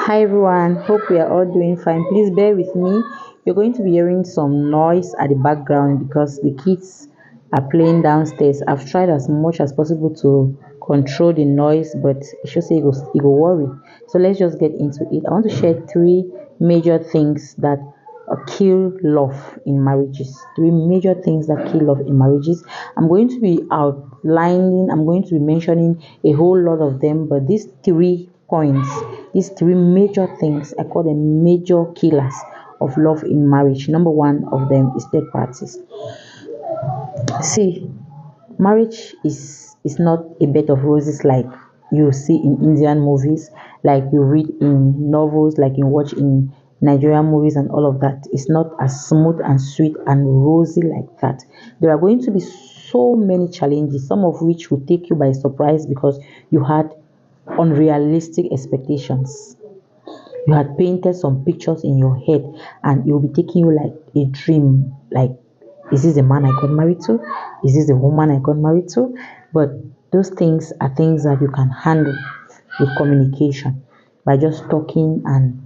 Hi everyone, hope we are all doing fine. Please bear with me. You're going to be hearing some noise at the background because the kids are playing downstairs. I've tried as much as possible to control the noise, but it should say it go worry. So let's just get into it. I want to share three major things that kill love in marriages. Three major things that kill love in marriages. I'm going to be outlining, I'm going to be mentioning a whole lot of them, but these 3 points, these three major things, I call them major killers of love in marriage. Number one of them is third parties. See, marriage is not a bed of roses like you see in Indian movies, like you read in novels, like you watch in Nigerian movies and all of that. It's not as smooth and sweet and rosy like that. There are going to be so many challenges, some of which will take you by surprise because you had unrealistic expectations. You had painted some pictures in your head and it will be taking you like a dream, like, is this the man I got married to? Is this the woman I got married to? But those things are things that you can handle with communication by just talking and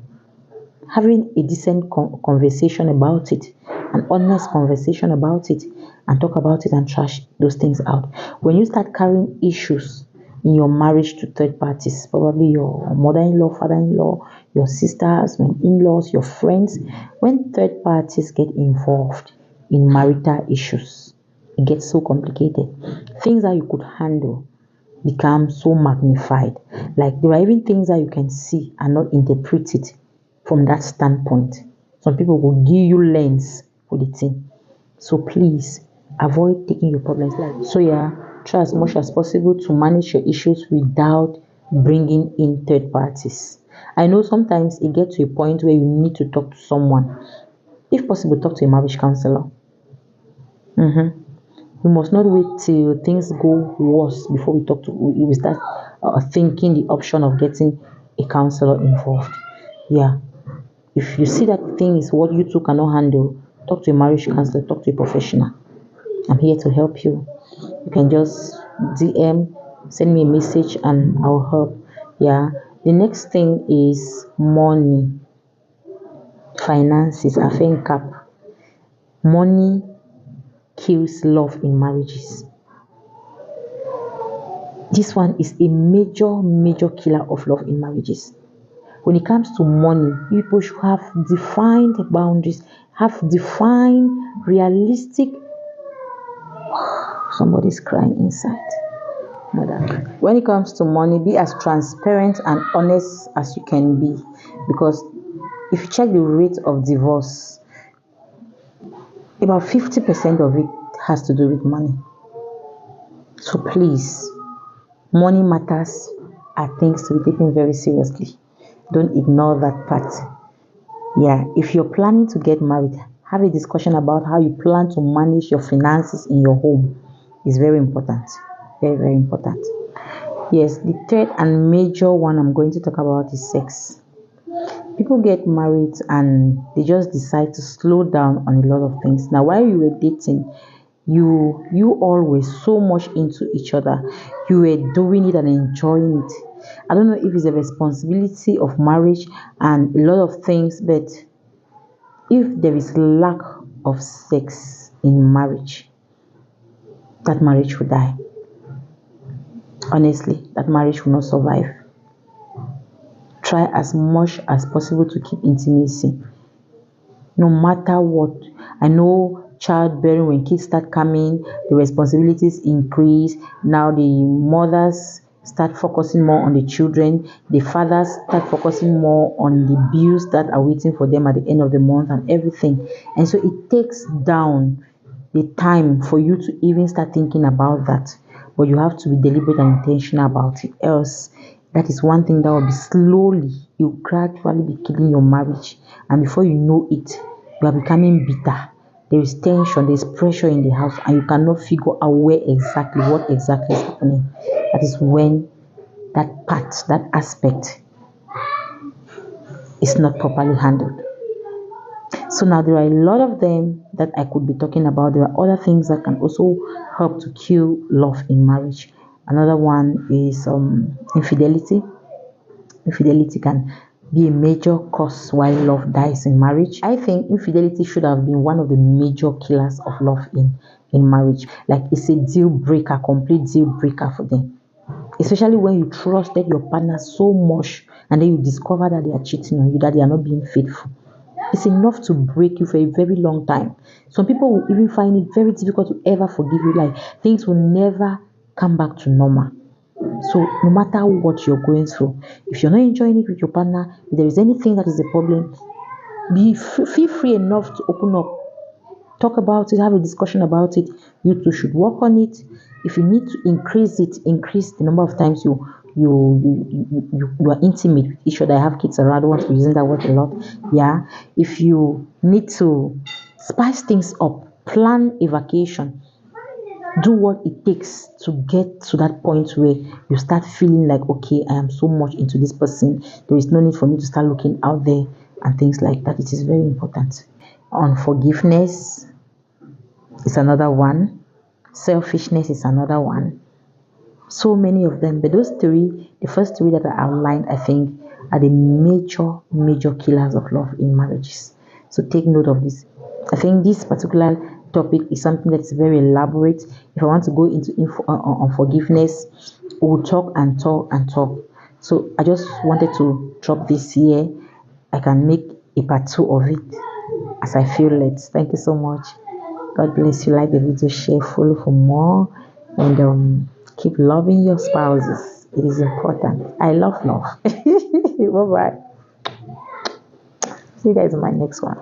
having a decent conversation about it, an honest conversation about it, and talk about it and trash those things out. When you start carrying issues in your marriage to third parties, probably your mother-in-law, father-in-law, your sisters, your in-laws, your friends, when third parties get involved in marital issues, it gets so complicated. Things that you could handle become so magnified. Like there are even things that you can see and not interpret it from that standpoint. Some people will give you lens for the thing. So please avoid taking your problems like so. Yeah, try as much as possible to manage your issues without bringing in third parties. I know sometimes it gets to a point where you need to talk to someone. If possible, talk to a marriage counselor. Mm-hmm. We must not wait till things go worse before we start thinking the option of getting a counselor involved. Yeah, if you see that thing is what you two cannot handle, talk to a marriage counselor, talk to a professional. I'm here to help you. You can just DM, send me a message, and I'll help. Yeah. The next thing is money, finances, I think cap. Money kills love in marriages. This one is a major killer of love in marriages. When it comes to money, people should have defined boundaries, have defined realistic. Somebody's crying inside. Mother. When it comes to money, be as transparent and honest as you can be. Because if you check the rate of divorce, about 50% of it has to do with money. So please, money matters are things to be taken very seriously. Don't ignore that part. Yeah, if you're planning to get married, have a discussion about how you plan to manage your finances in your home. It's very important. Very important. Yes, the third and major one I'm going to talk about is sex. People get married and they just decide to slow down on a lot of things. Now, while you were dating, you all were so much into each other. You were doing it and enjoying it. I don't know if it's a responsibility of marriage and a lot of things, but if there is lack of sex in marriage, that marriage will die. Honestly, that marriage will not survive. Try as much as possible to keep intimacy no matter what. I know childbearing, when kids start coming, the responsibilities increase. Now the mothers start focusing more on the children, the fathers start focusing more on the bills that are waiting for them at the end of the month and everything. And so it takes down the time for you to even start thinking about that. But you have to be deliberate and intentional about it. Else, that is one thing that will be slowly, you gradually be killing your marriage. And before you know it, you are becoming bitter. There is tension, there is pressure in the house, and you cannot figure out what exactly is happening. That is when that part, that aspect is not properly handled. So now there are a lot of them that I could be talking about. There are other things that can also help to kill love in marriage. Another one is infidelity. Infidelity can be a major cause why love dies in marriage. I think infidelity should have been one of the major killers of love in marriage. Like it's a deal breaker, complete deal breaker for them. Especially when you trusted your partner so much and then you discover that they are cheating on you, that they are not being faithful. It's enough to break you for a very long time. Some people will even find it very difficult to ever forgive you. Like things will never come back to normal. So no matter what you're going through, if you're not enjoying it with your partner, if there is anything that is a problem, feel free enough to open up, talk about it, have a discussion about it. You two should work on it. If you need to increase it, increase the number of times you are intimate with each other. I have kids around. I don't want to be using that word a lot. Yeah. If you need to spice things up, plan a vacation, do what it takes to get to that point where you start feeling like, okay, I am so much into this person. There is no need for me to start looking out there and things like that. It is very important. Unforgiveness is another one. Selfishness is another one. So many of them. But those three, the first three that I outlined, I think, are the major killers of love in marriages. So take note of this. I think this particular topic is something that's very elaborate. If I want to go into info on forgiveness, we'll talk and talk and talk. So I just wanted to drop this here. I can make a part 2 of it as I feel it. Thank you so much. God bless you. Like the video, share, follow for more, and keep loving your spouses. It is important. I love love. Bye bye. See you guys in my next one.